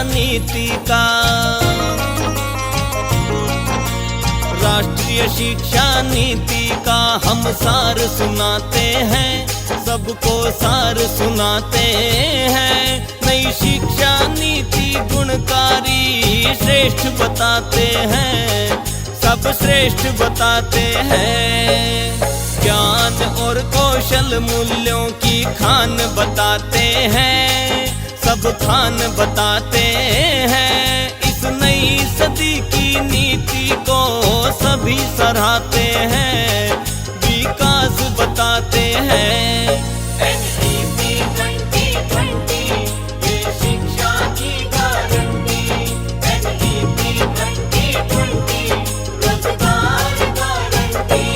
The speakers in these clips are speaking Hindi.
नीति का। राष्ट्रीय शिक्षा नीति का हम सार सुनाते हैं, सबको सार सुनाते हैं। नई शिक्षा नीति गुणकारी श्रेष्ठ बताते हैं, सब श्रेष्ठ बताते हैं। ज्ञान और कौशल मूल्यों की खान बताते हैं, सब खान बताते हैं। इस नई सदी की नीति को सभी सराहते हैं, विकास बताते हैं। NEP 2020 ये शिक्षा की गारंटी। NEP 2020 रोजगार गारंटी।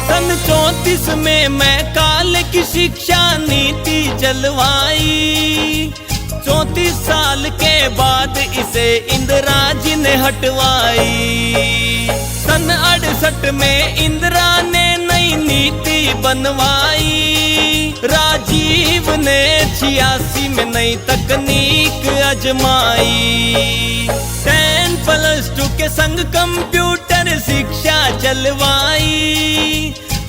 सन 34 में मैं काल की शिक्षा नीति चलवाई। 34 साल के बाद इसे इंदिरा जी ने हटवाई। सन 68 में इंदिरा ने नई नीति बनवाई। राजीव ने 86 में नई तकनीक आजमाई। 10+2 के संग कंप्यूटर शिक्षा चलवाई।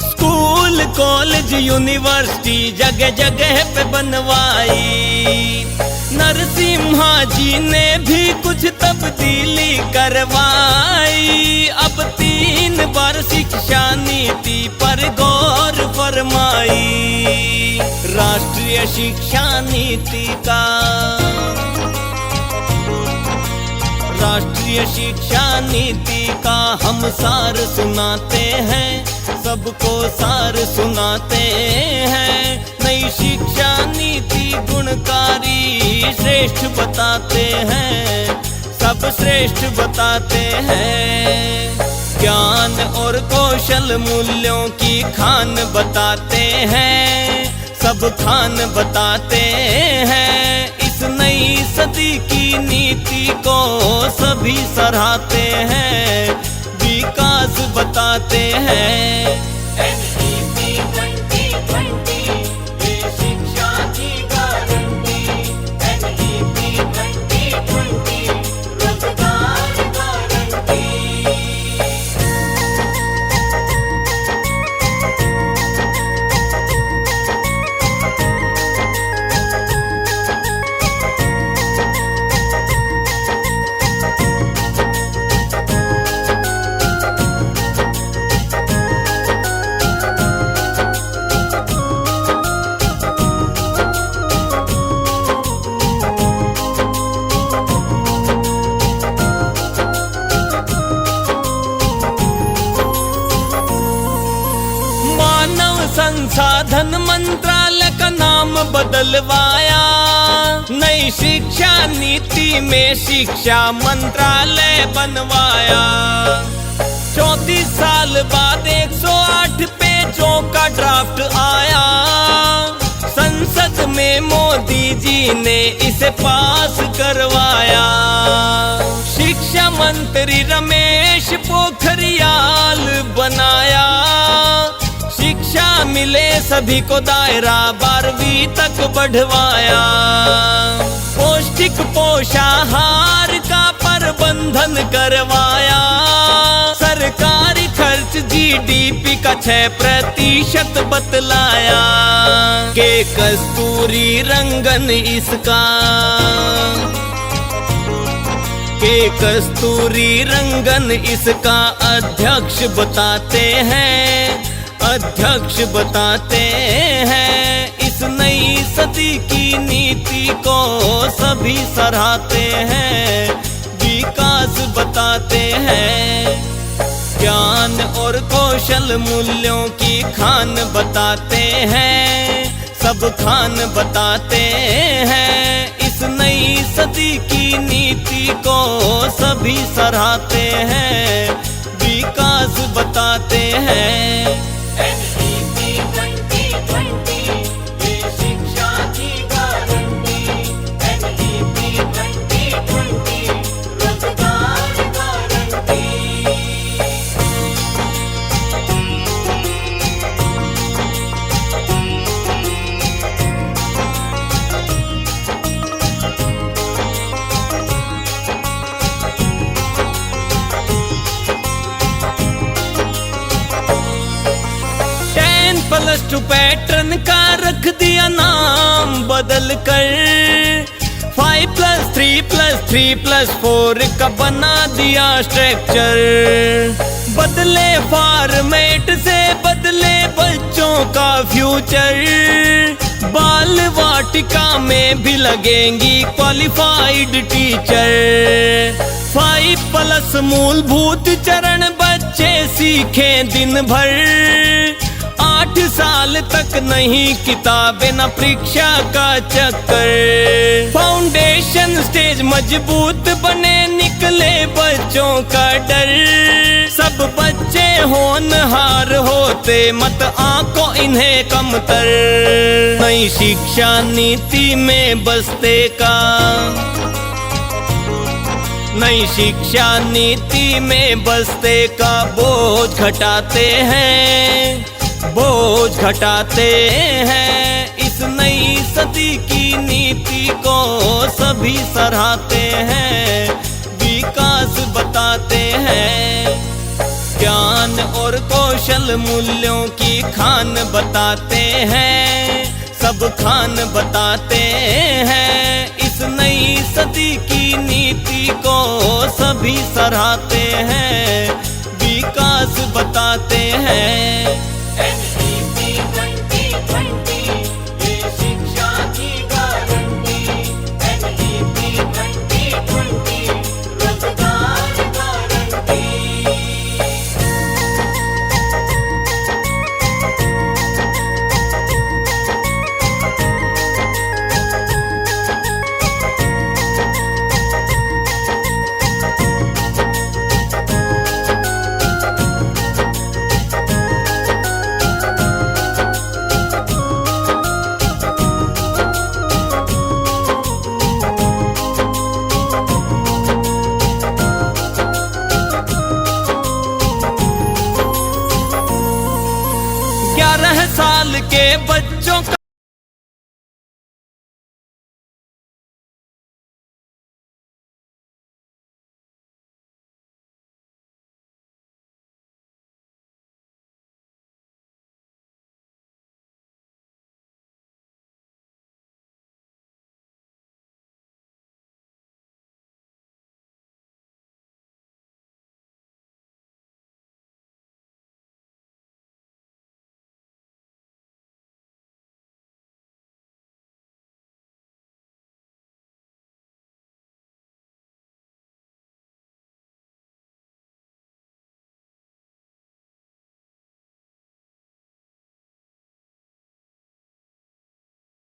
स्कूल कॉलेज यूनिवर्सिटी जगह जगह पे बनवाई। नरसिम्हा जी ने भी कुछ तब्दीली करवाई। अब 3 बार शिक्षा नीति पर गौर फरमाई। राष्ट्रीय शिक्षा नीति का। राष्ट्रीय शिक्षा नीति का हम सार सुनाते हैं, सबको सार सुनाते हैं। नई शिक्षा नीति गुणकारी श्रेष्ठ बताते हैं, सब श्रेष्ठ बताते हैं। ज्ञान और कौशल मूल्यों की खान बताते हैं, सब खान बताते हैं। इस नई सदी की नीति को सभी सराहते हैं, विकास बताते हैं। NEP 2020 ये शिक्षा की गारंटी। NEP 2020 रोजगार गारंटी। संसाधन मंत्रालय का नाम बदलवाया। नई शिक्षा नीति में शिक्षा मंत्रालय बनवाया। 34 साल बाद 108 पेजों का ड्राफ्ट आया। संसद में मोदी जी ने इसे पास करवाया। शिक्षा मंत्री रमेश पोखरियाल बनाया। शिक्षा मिले सभी को दायरा 12वीं तक बढ़वाया। पौष्टिक पोषाहार का प्रबंधन करवाया। सरकारी खर्च GDP का 6% बतलाया। के कस्तूरी रंगन इसका। के कस्तूरी रंगन इसका अध्यक्ष बताते हैं, अध्यक्ष बताते हैं। इस नई सदी की नीति को सभी सराहते हैं, विकास बताते हैं। ज्ञान और कौशल मूल्यों की खान बताते हैं, सब खान बताते हैं। इस नई सदी की नीति को सभी सराहते हैं, विकास बताते हैं। NEP 2020 ये शिक्षा की गारंटी। फर्स्ट पैटर्न का रख दिया नाम बदल कर, 5+3+3+4 का बना दिया स्ट्रक्चर। बदले फॉर्मेट से बदले बच्चों का फ्यूचर, बाल वाटिका में भी लगेंगी क्वालिफाइड टीचर। 5+ मूलभूत चरण बच्चे सीखें दिन भर, 8 साल तक नहीं किताबें न परीक्षा का चक्कर। फाउंडेशन स्टेज मजबूत बने निकले बच्चों का डर, सब बच्चे होनहार होते मत आंको इन्हें कमतर। नई शिक्षा नीति में बस्ते का, नई शिक्षा नीति में बस्ते का बोझ घटाते हैं, बोझ घटाते हैं। इस नई सदी की नीति को सभी सराहते हैं, विकास बताते हैं। ज्ञान और कौशल मूल्यों की खान बताते हैं, सब खान बताते हैं। इस नई सदी की नीति को सभी सराहते हैं, विकास बताते हैं। NEP 2020 ये शिक्षा की गारंटी, NEP 2020 रोजगार गारंटी। साल के बच्चों का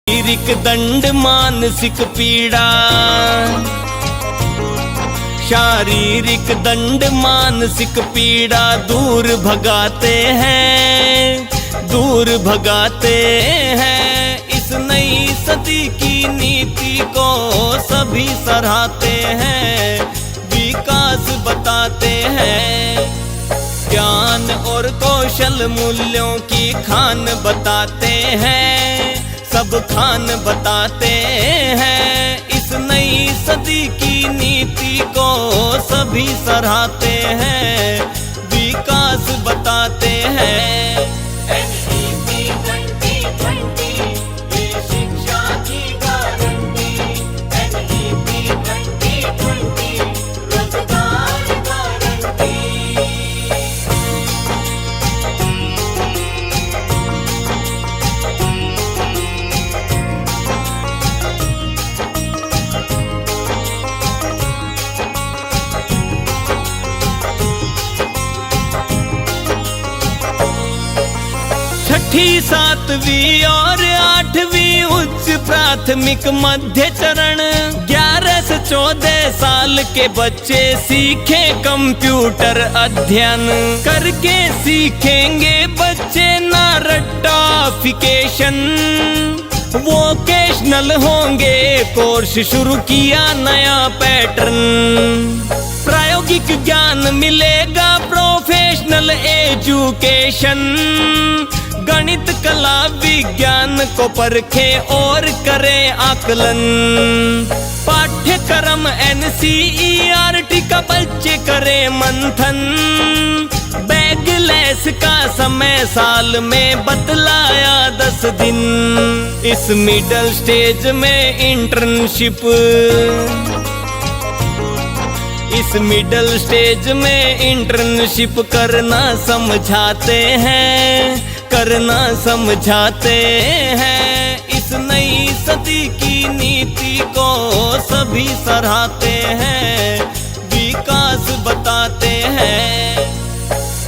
शारीरिक दंड मानसिक पीड़ा, शारीरिक दंड मानसिक पीड़ा दूर भगाते हैं, दूर भगाते हैं। इस नई सदी की नीति को सभी सराहते हैं, विकास बताते हैं। ज्ञान और कौशल मूल्यों की खान बताते हैं, सब खान बताते हैं। इस नई सदी की नीति को सभी सराहते हैं, विकास बताते हैं। NEP 2020 ये शिक्षा की गारंटी, NEP 2020 रोजगार गारंटी। छठी, सातवीं और आठवीं उच्च प्राथमिक मध्य चरण, 11 से 14 साल के बच्चे सीखे कंप्यूटर अध्ययन करके सीखेंगे बच्चे ना रट्टाफिकेशन। वोकेशनल होंगे कोर्स, शुरू किया नया पैटर्न। प्रायोगिक ज्ञान मिलेगा, प्रोफेशनल एजुकेशन। गणित कला विज्ञान को परखे और करें आकलन। पाठ्यक्रम NCERT का बच्चे करें मंथन। बैगलेस का समय साल में बतलाया 10 दिन। इस मिडल स्टेज में इंटर्नशिप, इस मिडल स्टेज में इंटर्नशिप करना समझाते हैं, करना समझाते हैं। इस नई सदी की नीति को सभी सराहते हैं, विकास बताते हैं।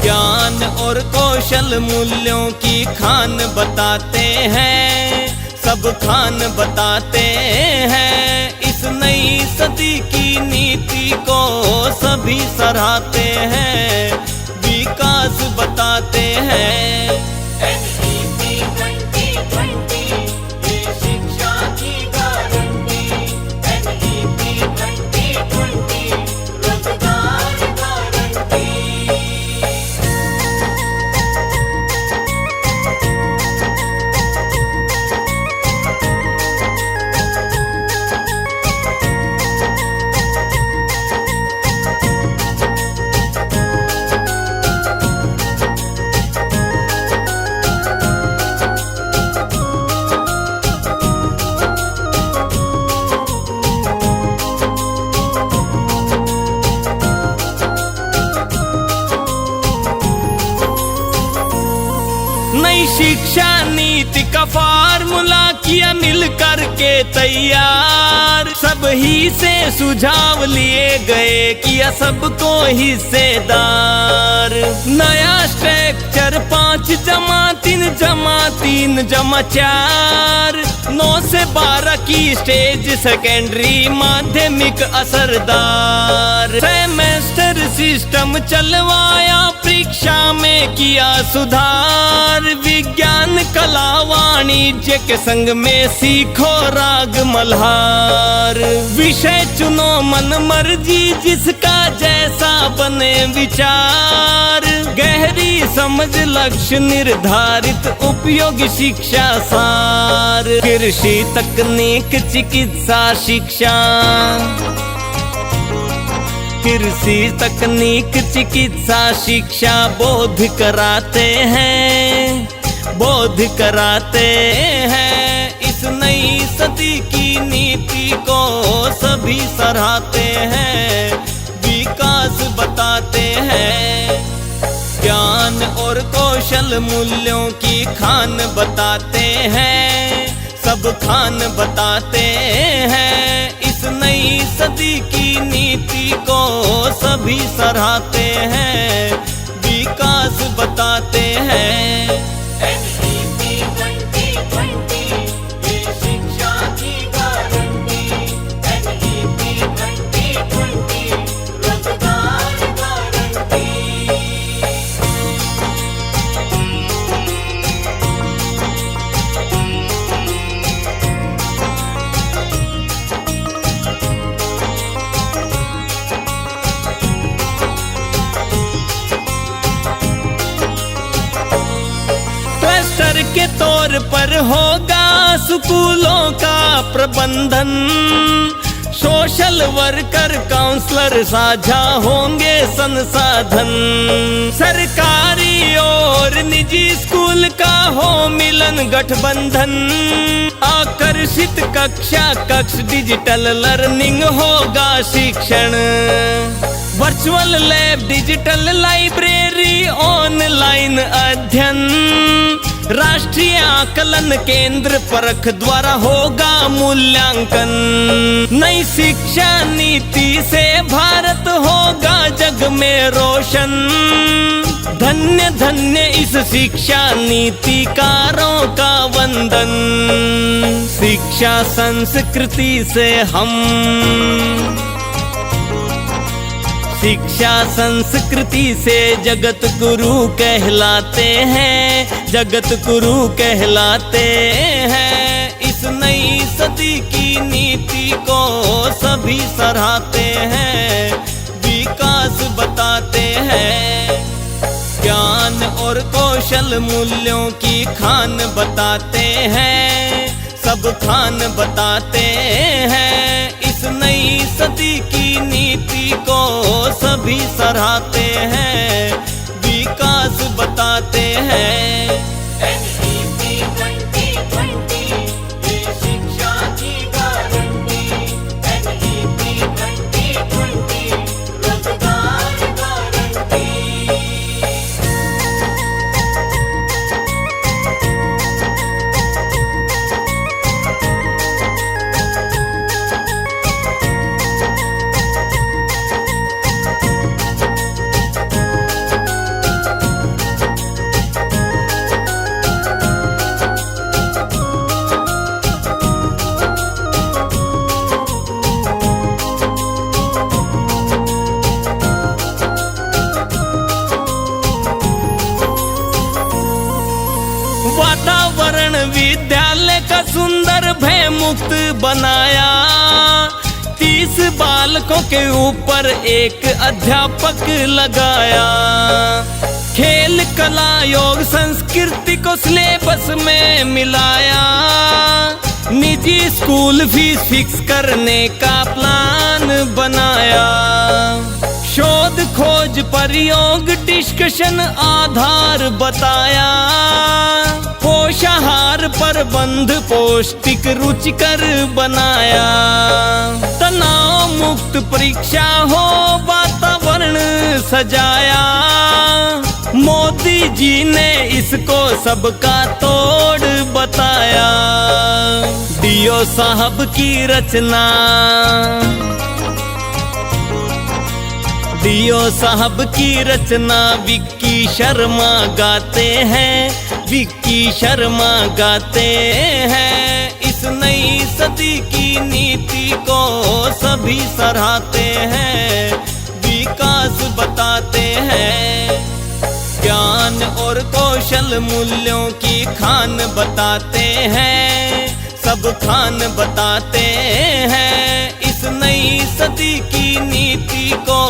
ज्ञान और कौशल मूल्यों की खान बताते हैं, सब खान बताते हैं। इस नई सदी की नीति को सभी सराहते हैं, विकास बताते हैं। NEP 2020 ये शिक्षा की गारंटी। NEP 2020 रोजगार गारंटी। नई शिक्षा नीति का फार्मूला किया मिल कर के तैयार। सब ही से सुझाव लिए गए, किया सबको हिस्सेदार। नया स्ट्रक्चर 5 जमा 3 जमा 3 जमा 4, 9 से 12 की स्टेज सेकेंडरी माध्यमिक असरदार। सेमेस्टर सिस्टम चलवाया, परीक्षा में किया सुधार। विज्ञान कला वाणिज्य के संग में सीखो राग मल्हार। विषय चुनो मन मर्जी, जिसका जैसा बने विचार। गहरी समझ लक्ष्य निर्धारित, उपयोगी शिक्षा सार। कृषि तकनीक चिकित्सा शिक्षा, कृषि तकनीक चिकित्सा शिक्षा बोध कराते हैं, बोध कराते हैं। इस नई सदी की नीति को सभी सराहते हैं, विकास बताते हैं। ज्ञान और कौशल मूल्यों की खान बताते हैं, सब खान बताते हैं। इस नई सदी की नीति को सभी सराहते हैं, विकास बताते हैं। NEP 2020 ये शिक्षा की गारंटी। NEP 2020 रोजगार गारंटी। क्लस्टर के तौर पर होगा स्कूलों का प्रबंधन। सोशल वर्कर काउंसलर साझा होंगे संसाधन। सरकारी और निजी स्कूल का हो मिलन गठबंधन। आकर्षित कक्षा कक्ष, डिजिटल लर्निंग होगा शिक्षण। Virtual lab, digital library, online अध्ययन। राष्ट्रीय आकलन केंद्र परख द्वारा होगा मूल्यांकन। नई शिक्षा नीति से भारत होगा जग में रोशन। धन्य धन्य इस शिक्षा नीतिकारों का वंदन। शिक्षा संस्कृति से हम, शिक्षा संस्कृति से जगत गुरु कहलाते हैं, जगत गुरु कहलाते हैं। इस नई सदी की नीति को सभी सराहते हैं, विकास बताते हैं। ज्ञान और कौशल मूल्यों की खान बताते हैं, सब खान बताते हैं। इस नई सदी की नीति को सभी सराहते हैं, विकास बताते हैं। NEP 2020 ये शिक्षा की गारंटी। NEP 2020 रोजगार गारंटी। वातावरण विद्यालय का सुंदर भय मुक्त बनाया। 30 बालकों के ऊपर एक अध्यापक लगाया। खेल कला योग संस्कृति को सिलेबस में मिलाया। निजी स्कूल फीस फिक्स करने का प्लान बनाया। शोध खोज प्रयोग डिस्कशन आधार बताया। पोषाहार प्रबंध पौष्टिक रुचिकर बनाया। तनाव मुक्त परीक्षा हो वातावरण सजाया। मोदी जी ने इसको सबका तोड़ बताया। डीओ साहब की रचना, डीओ साहब की रचना विक्की शर्मा गाते हैं। विक्की शर्मा गाते हैं। इस नई सदी की नीति को सभी सराहते हैं। विकास बताते हैं। ज्ञान और कौशल मूल्यों की खान बताते हैं। सब खान बताते हैं। इस नई सदी की नीति को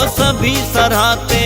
सभी सराहते